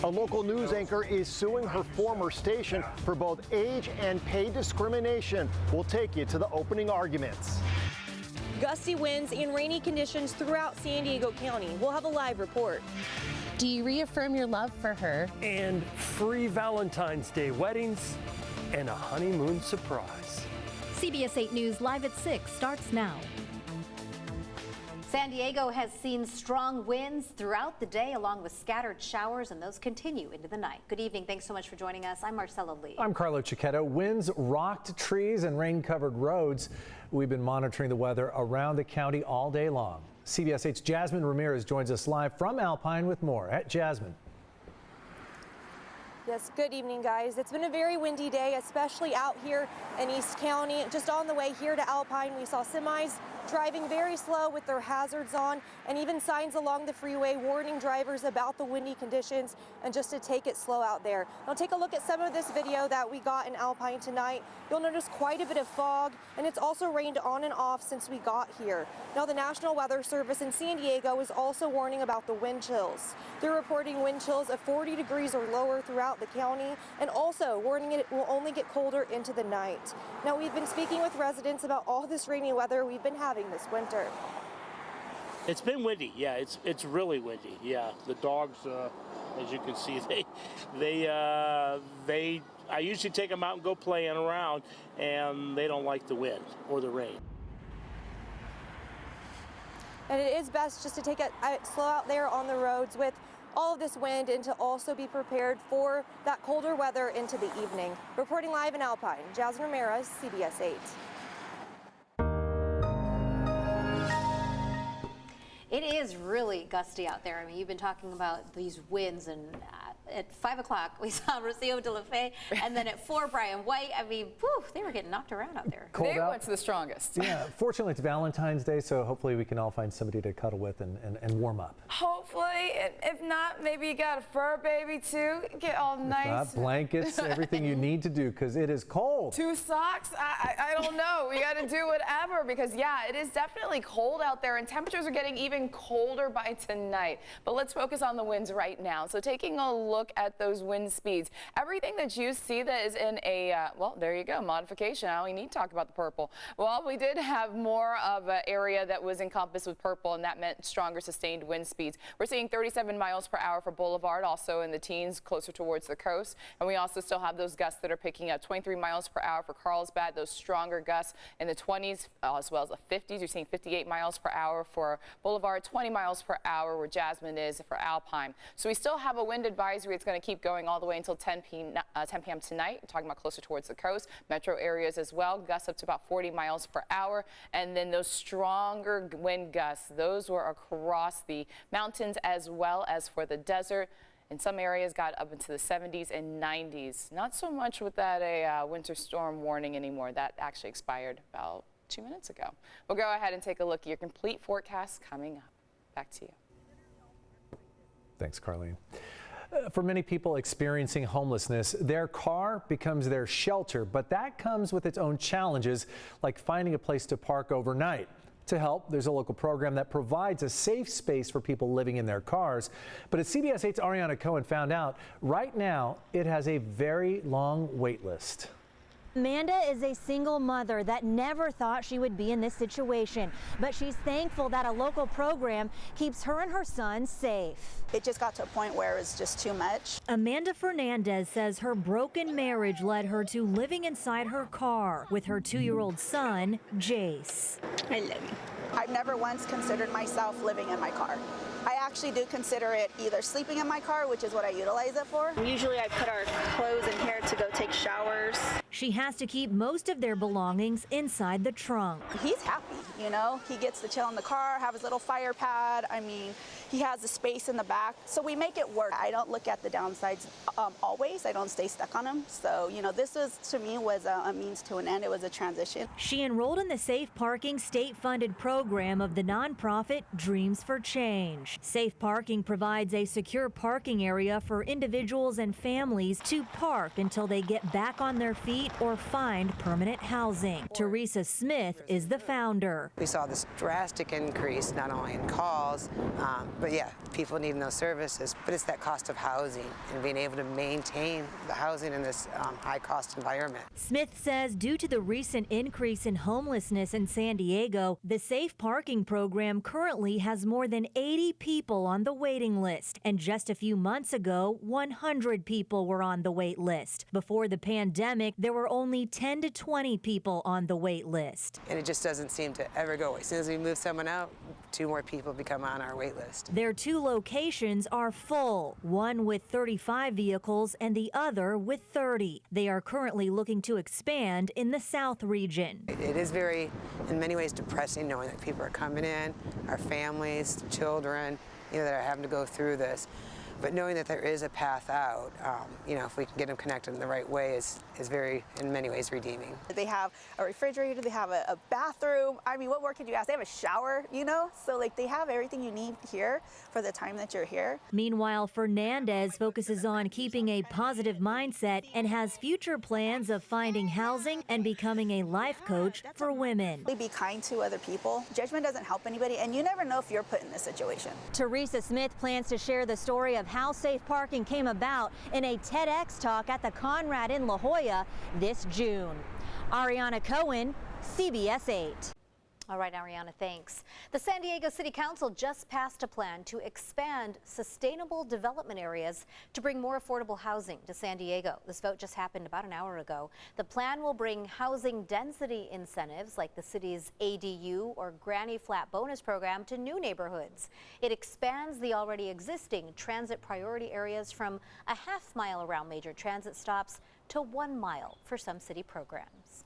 A local news anchor is suing her former station for both age and pay discrimination. We'll take you to the opening arguments. Gusty winds and rainy conditions throughout San Diego County. We'll have a live report. Do you reaffirm your love for her? And free Valentine's Day weddings and a honeymoon surprise. CBS 8 News live at 6 starts now. San Diego has seen strong winds throughout the day along with scattered showers, and those continue into the night. Good evening. Thanks so much for joining us. I'm Marcella Lee. I'm Carlo Cicchetto. Winds rocked trees and rain-covered roads. We've been monitoring the weather around the county all day long. CBS 8's Jasmine Ramirez joins us live from Alpine with more. Jasmine. Yes, good evening, guys. It's been a very windy day, especially out here in East County. Just on the way here to Alpine, we saw semis driving very slow with their hazards on, and even signs along the freeway warning drivers about the windy conditions and just to take it slow out there. Now take a look at some of this video that we got in Alpine tonight. You'll notice quite a bit of fog, and it's also rained on and off since we got here. Now the National Weather Service in San Diego is also warning about the wind chills. They're reporting wind chills of 40 degrees or lower throughout the county, and also warning it will only get colder into the night. Now we've been speaking with residents about all this rainy weather we've been having this winter. It's been windy, yeah. It's really windy, yeah. The dogs, as you can see, I usually take them out and go playing around, and they don't like the wind or the rain. And it is best just to take it slow out there on the roads with all of this wind, and to also be prepared for that colder weather into the evening. Reporting live in Alpine, Jasmine Ramirez, CBS 8. It is really gusty out there. I mean, you've been talking about these winds, and at 5 o'clock we saw Rocio de la Fe, and then at 4 Brian White. I mean, whew, they were getting knocked around out there. Cold They out. went to the strongest. Yeah, fortunately it's Valentine's Day, so hopefully we can all find somebody to cuddle with and warm up. Hopefully, if not, maybe you got a fur baby too. Get all nice. Not blankets, everything you need to do, because it is cold. 2 socks? I don't know. We got to do whatever, because yeah, it is definitely cold out there, and temperatures are getting even colder by tonight. But let's focus on the winds right now. So taking a look at those wind speeds, everything that you see that is in a, well, there you go, modification. I only need to talk about the purple. Well, we did have more of an area that was encompassed with purple, and that meant stronger sustained wind speeds. We're seeing 37 miles per hour for Boulevard, also in the teens, closer towards the coast. And we also still have those gusts that are picking up 23 miles per hour for Carlsbad, those stronger gusts in the 20s, as well as the 50s. You're seeing 58 miles per hour for Boulevard, 20 miles per hour where Jasmine is for Alpine. So we still have a wind advisory. It's going to keep going all the way until 10 p.m. tonight. We're talking about closer towards the coast, metro areas as well. Gusts up to about 40 miles per hour. And then those stronger wind gusts, those were across the mountains as well as for the desert. In some areas got up into the 70s and 90s. Not so much with that winter storm warning anymore. That actually expired about 2 minutes ago. We'll go ahead and take a look at your complete forecast coming up. Back to you. Thanks, Carlene. For many people experiencing homelessness, their car becomes their shelter, but that comes with its own challenges, like finding a place to park overnight. To help, there's a local program that provides a safe space for people living in their cars. But as CBS 8's Ariana Cohen found out, right now it has a very long wait list. Amanda is a single mother that never thought she would be in this situation, but she's thankful that a local program keeps her and her son safe. It just got to a point where it was just too much. Amanda Fernandez says her broken marriage led her to living inside her car with her 2-year-old son, Jace. I love you. I've never once considered myself living in my car. I actually do consider it either sleeping in my car, which is what I utilize it for. Usually I put our clothes in here to go take showers. She has to keep most of their belongings inside the trunk. He's happy, you know. He gets to chill in the car, have his little fire pad. I mean, he has the space in the back. So we make it work. I don't look at the downsides always. I don't stay stuck on them. So, you know, this was, to me, was a means to an end. It was a transition. She enrolled in the Safe Parking state-funded program of the nonprofit Dreams for Change. Safe Parking provides a secure parking area for individuals and families to park until they get back on their feet seek or find permanent housing. Teresa Smith is the founder. We saw this drastic increase, not only in calls, but yeah, people needing those services, but it's that cost of housing and being able to maintain the housing in this high-cost environment. Smith says due to the recent increase in homelessness in San Diego, the Safe Parking program currently has more than 80 people on the waiting list. And just a few months ago, 100 people were on the wait list. Before the pandemic, there were only 10 to 20 people on the wait list. And it just doesn't seem to ever go away. As soon as we move someone out, 2 more people become on our wait list. Their 2 locations are full, one with 35 vehicles and the other with 30. They are currently looking to expand in the South region. It is very, in many ways, depressing knowing that people are coming in, our families, children, that are having to go through this. But knowing that there is a path out, if we can get them connected in the right way is very, in many ways, redeeming. They have a refrigerator, they have a bathroom. I mean, what more could you ask? They have a shower, So they have everything you need here for the time that you're here. Meanwhile, Fernandez focuses on keeping a positive mindset and has future plans of finding housing and becoming a life coach for women. Be kind to other people. Judgment doesn't help anybody, and you never know if you're put in this situation. Teresa Smith plans to share the story of how safe parking came about in a TEDx talk at the Conrad in La Jolla this June. Ariana Cohen, CBS 8. All right, Ariana, thanks. The San Diego City Council just passed a plan to expand sustainable development areas to bring more affordable housing to San Diego. This vote just happened about an hour ago. The plan will bring housing density incentives like the city's ADU or Granny Flat bonus program to new neighborhoods. It expands the already existing transit priority areas from a half-mile around major transit stops to 1 mile for some city programs.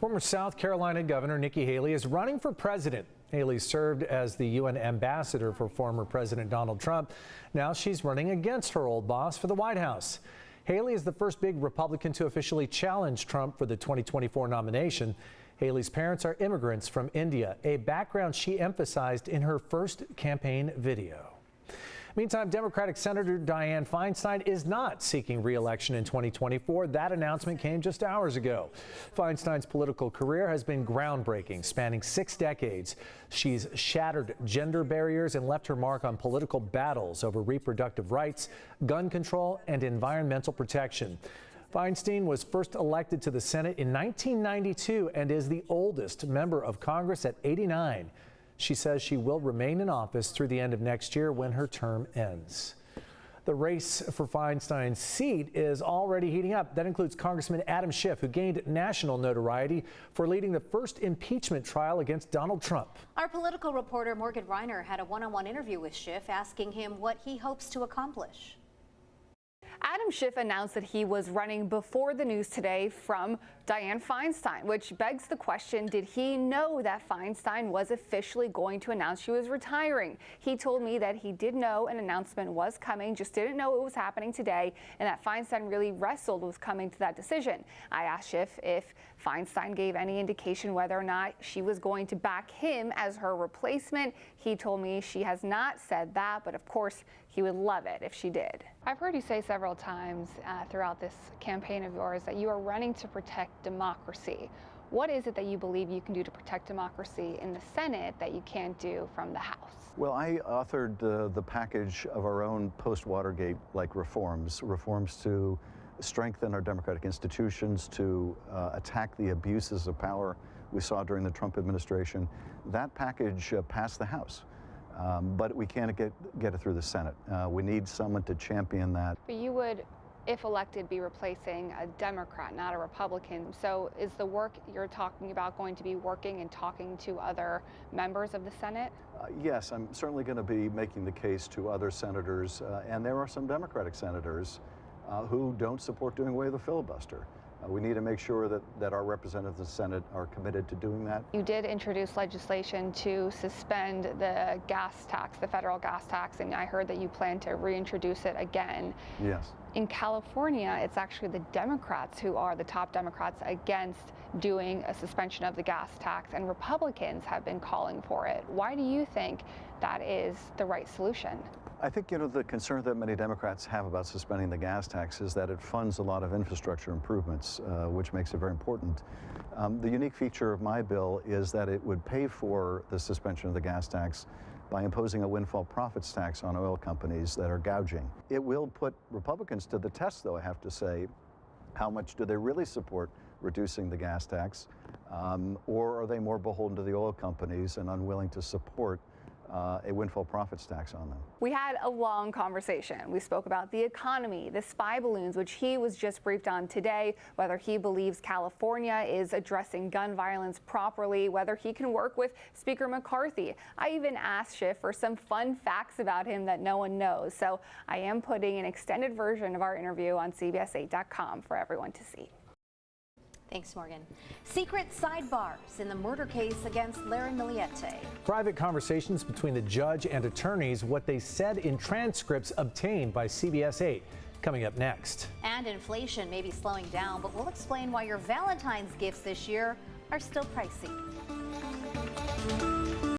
Former South Carolina Governor Nikki Haley is running for president. Haley served as the UN ambassador for former President Donald Trump. Now she's running against her old boss for the White House. Haley is the first big Republican to officially challenge Trump for the 2024 nomination. Haley's parents are immigrants from India, a background she emphasized in her first campaign video. Meantime, Democratic Senator Dianne Feinstein is not seeking re-election in 2024. That announcement came just hours ago. Feinstein's political career has been groundbreaking, spanning 6 decades. She's shattered gender barriers and left her mark on political battles over reproductive rights, gun control, and environmental protection. Feinstein was first elected to the Senate in 1992 and is the oldest member of Congress at 89. She says she will remain in office through the end of next year when her term ends. The race for Feinstein's seat is already heating up. That includes Congressman Adam Schiff, who gained national notoriety for leading the first impeachment trial against Donald Trump. Our political reporter Morgan Reiner had a one-on-one interview with Schiff, asking him what he hopes to accomplish. Adam Schiff announced that he was running before the news today from Dianne Feinstein, which begs the question, did he know that Feinstein was officially going to announce she was retiring? He told me that he did know an announcement was coming, just didn't know it was happening today, and that Feinstein really wrestled with coming to that decision. I asked Schiff if Feinstein gave any indication whether or not she was going to back him as her replacement. He told me she has not said that, but of course he would love it if she did. I've heard you say several times throughout this campaign of yours that you are running to protect democracy. What is it that you believe you can do to protect democracy in the Senate that you can't do from the House? Well, I authored the package of our own post-Watergate-like reforms to strengthen our democratic institutions, to attack the abuses of power we saw during the Trump administration. That package passed the House. But we can't get it through the Senate. We need someone to champion that. But you would, if elected, be replacing a Democrat, not a Republican. So is the work you're talking about going to be working and talking to other members of the Senate? Yes, I'm certainly going to be making the case to other senators, and there are some Democratic senators who don't support doing away with the filibuster. We need to make sure that our representatives in the Senate are committed to doing that. You did introduce legislation to suspend the gas tax, the federal gas tax, and I heard that you plan to reintroduce it again. Yes. In California, it's actually the Democrats who are the top Democrats against doing a suspension of the gas tax, and Republicans have been calling for it. Why do you think that is the right solution? I think, the concern that many Democrats have about suspending the gas tax is that it funds a lot of infrastructure improvements, which makes it very important. The unique feature of my bill is that it would pay for the suspension of the gas tax by imposing a windfall profits tax on oil companies that are gouging. It will put Republicans to the test, though, I have to say. How much do they really support reducing the gas tax? Or are they more beholden to the oil companies and unwilling to support a windfall profits tax on them? We had a long conversation. We spoke about the economy, the spy balloons, which he was just briefed on today, whether he believes California is addressing gun violence properly, whether he can work with Speaker McCarthy. I even asked Schiff for some fun facts about him that no one knows. So I am putting an extended version of our interview on CBS8.com for everyone to see. Thanks, Morgan. Secret sidebars in the murder case against Larry Miliete. Private conversations between the judge and attorneys, what they said in transcripts obtained by CBS 8. Coming up next. And inflation may be slowing down, but we'll explain why your Valentine's gifts this year are still pricey.